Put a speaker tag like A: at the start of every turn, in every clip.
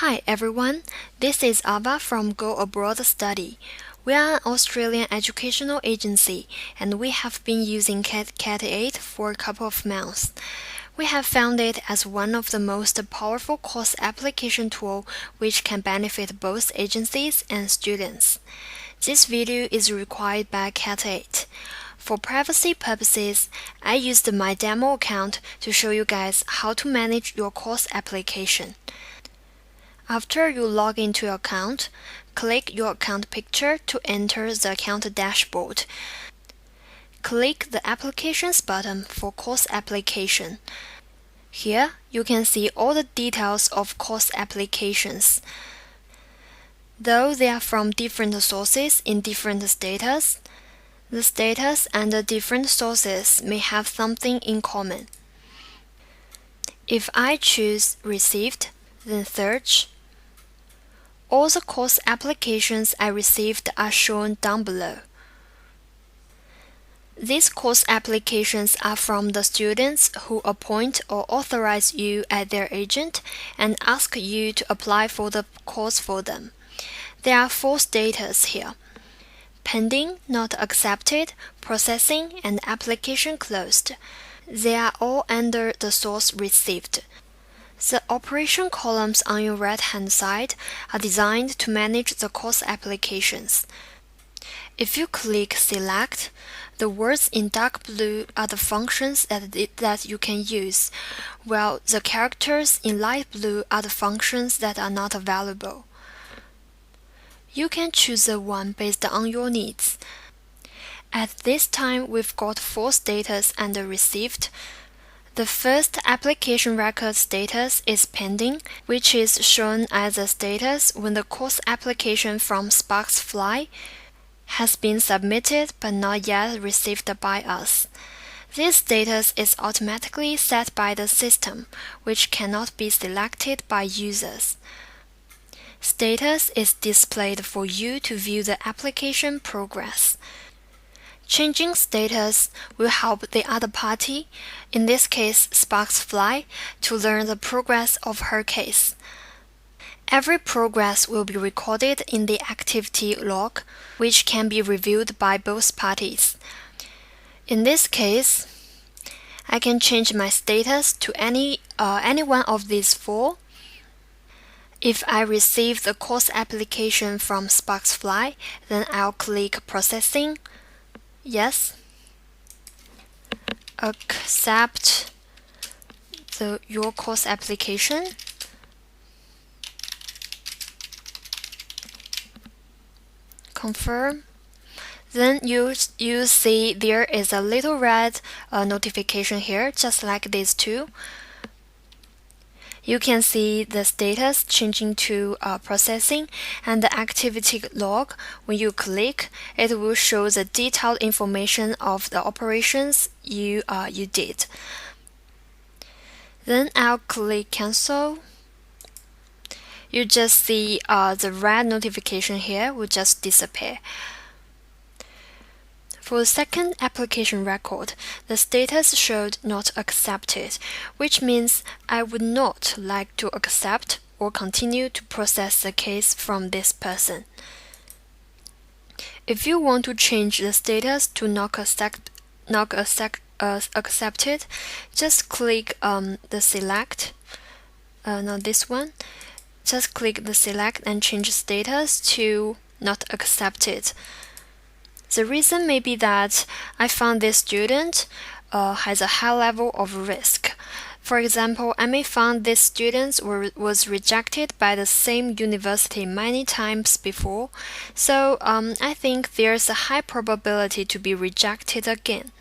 A: Hi everyone, this is Ava from Go Abroad Study. We are an Australian educational agency and we have been using CatEight for a couple of months. We have found it as one of the most powerful course application tool which can benefit both agencies and students. This video is required by CatEight. For privacy purposes, I used my demo account to show you guys how to manage your course application. After you log into your account, click your account picture to enter the account dashboard. Click the Applications button for course application. Here, you can see all the details of course applications. Though they are from different sources in different status, the status and the different sources may have something in common. If I choose Received, then Search, all the course applications I received are shown down below. These course applications are from the students who appoint or authorize you as their agent and ask you to apply for the course for them. There are 4 status here: pending, not accepted, processing, and application closed. They are all under the source received. The operation columns on your right-hand side are designed to manage the course applications. If you click Select, the words in dark blue are the functions that you can use, while the characters in light blue are the functions that are not available. You can choose the one based on your needs. At this time, we've got 4 status under Received. The first application record status is pending, which is shown as a status when the course application from Sparksfly has been submitted but not yet received by us. This status is automatically set by the system, which cannot be selected by users. Status is displayed for you to view the application progress. Changing status will help the other party, in this case Sparksfly, to learn the progress of her case. Every progress will be recorded in the activity log, which can be reviewed by both parties. In this case, I can change my status to any one of these 4. If I receive the course application from Sparksfly, then I'll click Processing, Yes, accept your course application, confirm. Then you see there is a little red notification here, just like these 2. You can see the status changing to processing, and the activity log. When you click, it will show the detailed information of the operations you did. Then I'll click Cancel. You just see the red notification here will just disappear. For the second application record, the status showed Not Accepted, which means I would not like to accept or continue to process the case from this person. If you want to change the status to Not Accepted, just click the Select, not this one. Just click the Select and change status to Not Accepted. The reason may be that I found this student has a high level of risk. For example, I may find this student was rejected by the same university many times before, so I think there's a high probability to be rejected again.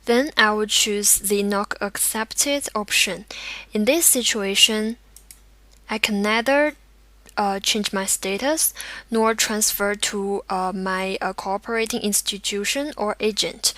A: Then I will choose the Not Accepted option. In this situation, I can neither change my status nor transfer to my cooperating institution or agent.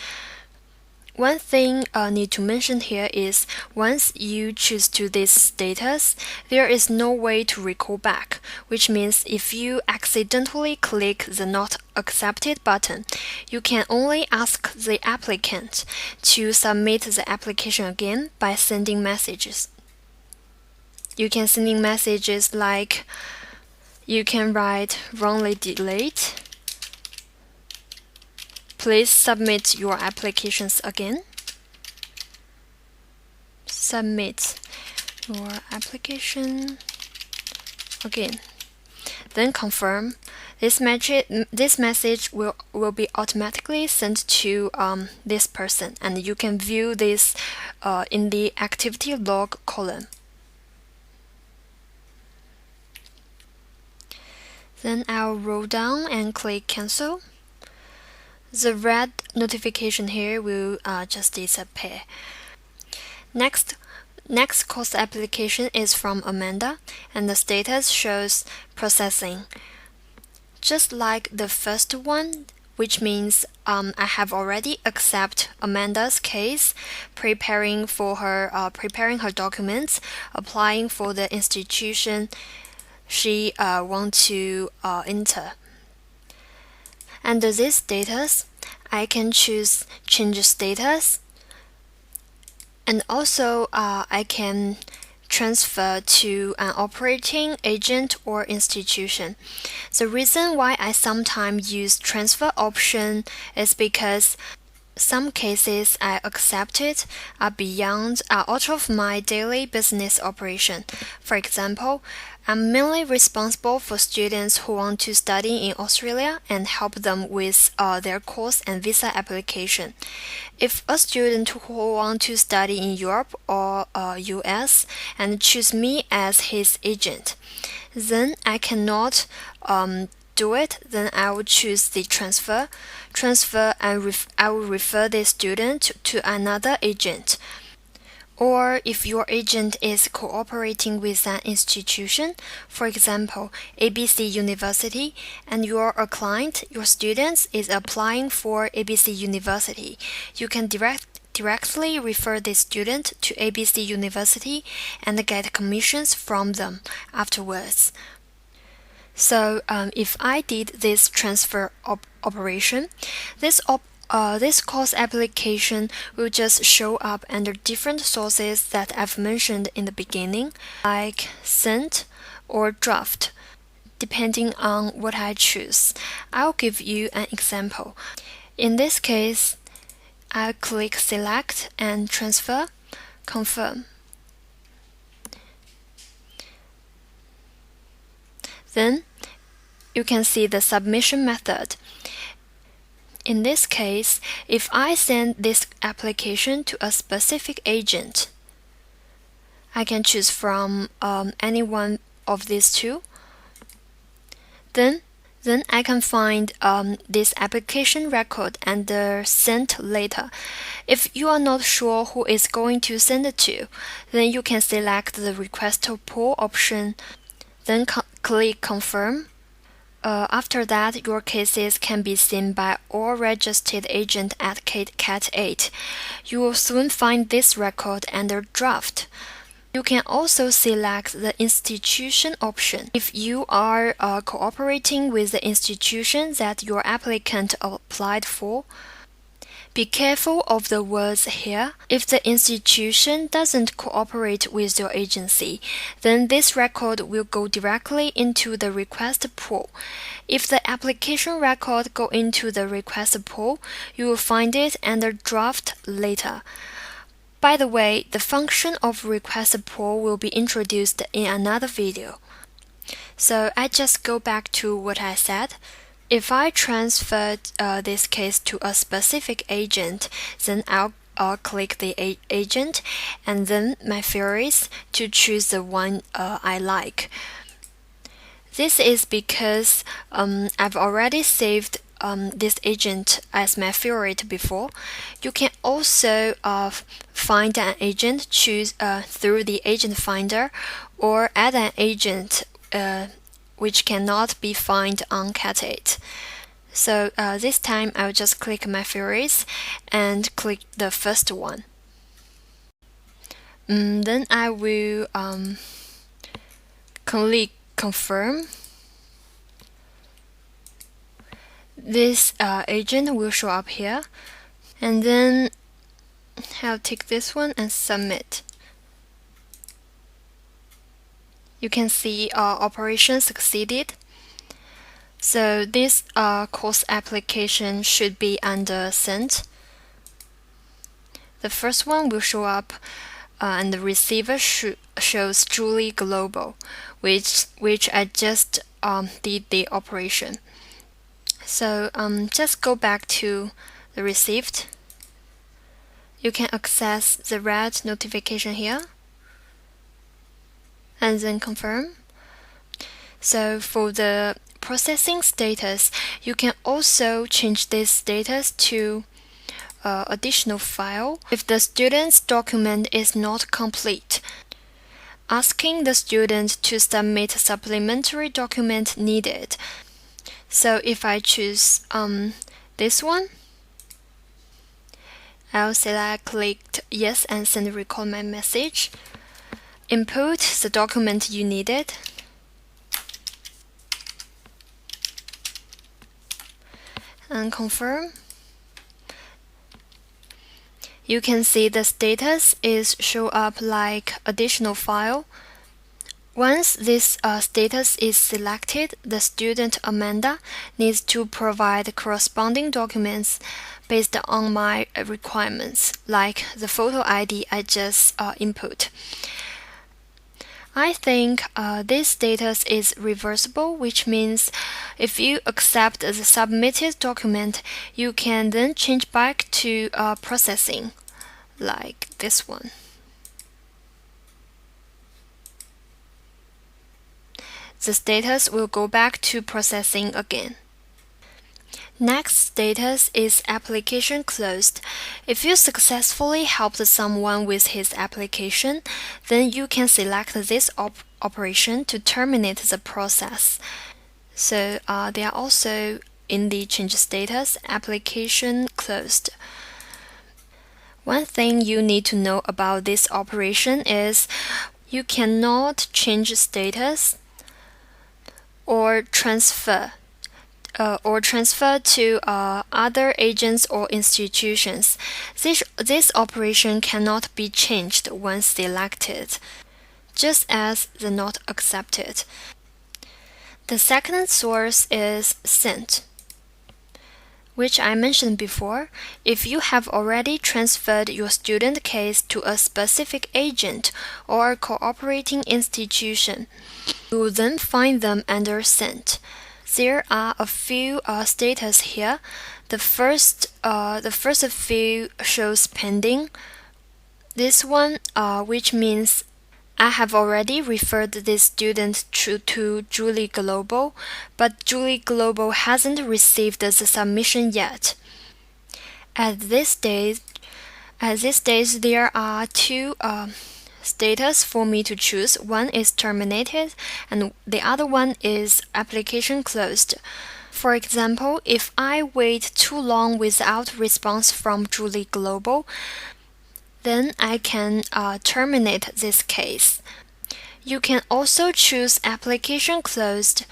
A: One thing I need to mention here is once you choose to this status, there is no way to recall back, which means if you accidentally click the Not Accepted button, you can only ask the applicant to submit the application again by sending messages. you can send in messages like you can write wrongly delayed. Please submit your applications again. Submit your application again. Then confirm. This message will be automatically sent to this person, and you can view this in the activity log column. Then I'll roll down and click cancel. The red notification here will just disappear. Next course application is from Amanda, and the status shows processing. Just like the first one, which means I have already accepted Amanda's case, preparing her documents, applying for the institution she wants to enter. Under this status, I can choose change status, and also I can transfer to an operating agent or institution. The reason why I sometimes use transfer option is because some cases I accepted are out of my daily business operation. For example, I'm mainly responsible for students who want to study in Australia and help them with their course and visa application. If a student who wants to study in Europe or US and choose me as his agent, then I cannot do it, then I will choose the transfer, and I will refer the student to another agent. Or if your agent is cooperating with an institution, for example, ABC University, and you are a client, your student is applying for ABC University, you can directly refer the student to ABC University and get commissions from them afterwards. So if I did this transfer operation, this course application will just show up under different sources that I've mentioned in the beginning, like sent or draft, depending on what I choose. I'll give you an example. In this case, I'll click select and transfer, confirm. Then you can see the submission method. In this case, if I send this application to a specific agent, I can choose from any one of these two. Then I can find this application record under sent later. If you are not sure who is going to send it to, then you can select the request to pull option, then click confirm. After that, your cases can be seen by all registered agents at CatEight. You will soon find this record under draft. You can also select the institution option if you are cooperating with the institution that your applicant applied for. Be careful of the words here. If the institution doesn't cooperate with your agency, then this record will go directly into the request pool. If the application record go into the request pool, you will find it under draft later. By the way, the function of request pool will be introduced in another video. So I just go back to what I said. If I transferred this case to a specific agent, then I'll click the agent and then my favorites to choose the one I like. This is because I've already saved this agent as my favorite before. You can also find an agent through the agent finder or add an agent which cannot be found on CatEight. So this time I'll just click my favorites and click the first one. Then I will click confirm. This agent will show up here, and then I'll take this one and submit. you can see operation succeeded. So this course application should be under sent. The first one will show up and the receiver shows Julie Global, which I just did the operation. So just go back to the received. You can access the red notification here and then confirm. So for the processing status, you can also change this status to additional file if the student's document is not complete, asking the student to submit supplementary document needed. So if I choose this one, I'll click yes and send a recall my message. Input the document you needed. And confirm. You can see the status is show up like additional file. Once this status is selected, the student Amanda needs to provide corresponding documents based on my requirements, like the photo ID I just input. I think this status is reversible, which means if you accept the submitted document, you can then change back to processing, like this one. The status will go back to processing again. Next status is application closed. If you successfully helped someone with his application, then you can select this operation to terminate the process. So they are also in the change status, application closed. One thing you need to know about this operation is you cannot change status or transfer to other agents or institutions. This operation cannot be changed once selected, just as the not accepted. The second source is sent, which I mentioned before. If you have already transferred your student case to a specific agent or a cooperating institution, you will then find them under sent. There are a few status here. The first few shows pending. This one, which means I have already referred this student to Julie Global, but Julie Global hasn't received the submission yet. At this stage, there are two status for me to choose. One is terminated and the other one is application closed. For example, if I wait too long without response from Julie Global, then I can terminate this case. You can also choose application closed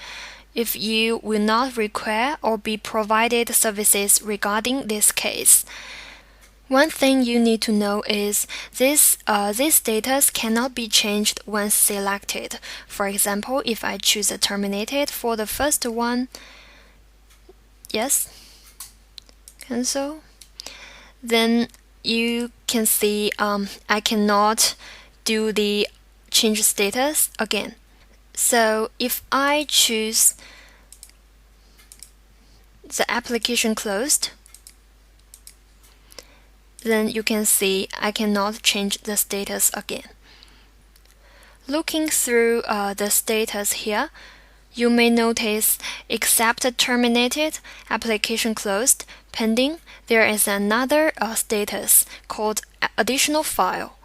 A: if you will not require or be provided services regarding this case. One thing you need to know is this status cannot be changed once selected. For example, if I choose a terminated for the first one, yes, cancel, then you can see I cannot do the change status again. So if I choose the application closed, then you can see I cannot change the status again. Looking through the status here, you may notice except terminated, application closed, pending, there is another status called additional file.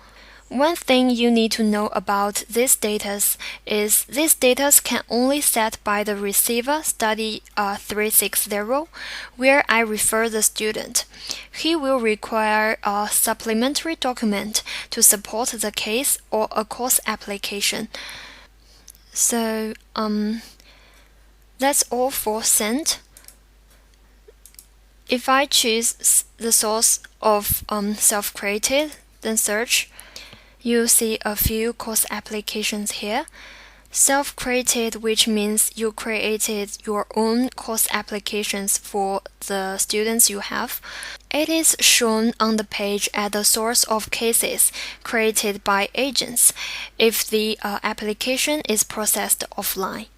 A: One thing you need to know about this status is this status can only set by the receiver study 360, where I refer the student. He will require a supplementary document to support the case or a course application. So that's all for sent. If I choose the source of self-created, then search, you'll see a few course applications here. Self-created, which means you created your own course applications for the students you have. It is shown on the page as the source of cases created by agents if the application is processed offline.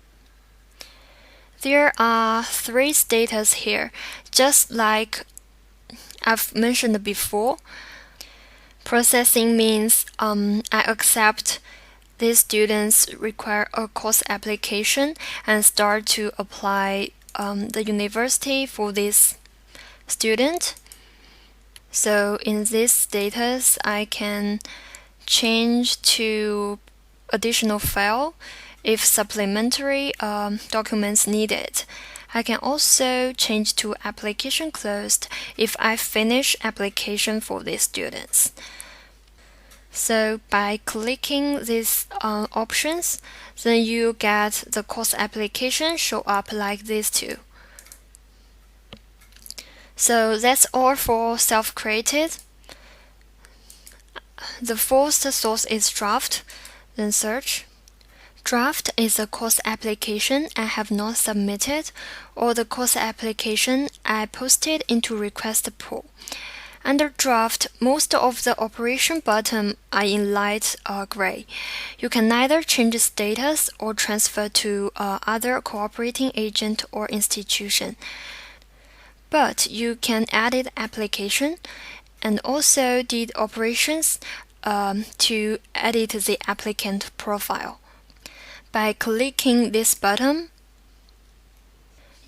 A: There are 3 status here, just like I've mentioned before. Processing means I accept these students require a course application and start to apply the university for this student. So in this status, I can change to additional file if supplementary documents needed. I can also change to application closed if I finish application for these students. So by clicking these options, then you get the course application show up like these two. So that's all for self-created. The first source is draft, then search. Draft is a course application I have not submitted, or the course application I posted into request pool. Under draft, most of the operation buttons are in light gray. You can neither change status or transfer to other cooperating agent or institution. But you can edit application and also did operations to edit the applicant profile. By clicking this button,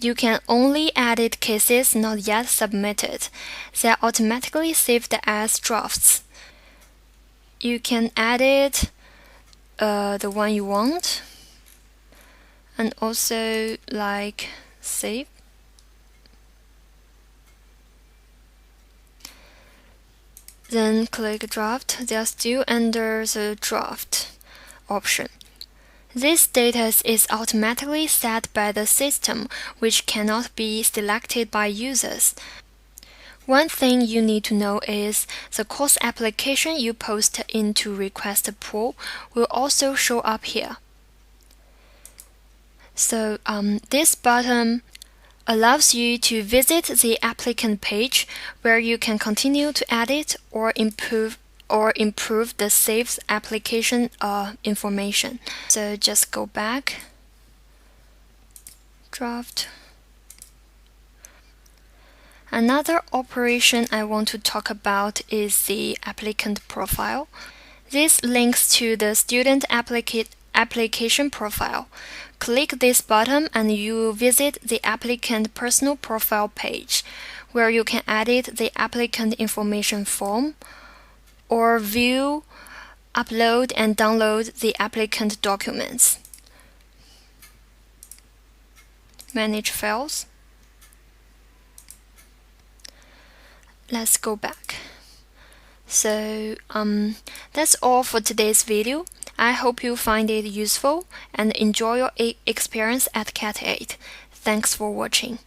A: you can only edit cases not yet submitted. They are automatically saved as drafts. You can edit the one you want and also like save. Then click draft. They are still under the draft option. This status is automatically set by the system, which cannot be selected by users. One thing you need to know is the course application you post into request pool will also show up here. So this button allows you to visit the applicant page where you can continue to edit or improve the saved application information. So just go back, draft. Another operation I want to talk about is the applicant profile. This links to the student application profile. Click this button and you will visit the applicant personal profile page, where you can edit the applicant information form, or view, upload, and download the applicant documents. Manage files. Let's go back. So that's all for today's video. I hope you find it useful and enjoy your experience at CatEight. Thanks for watching.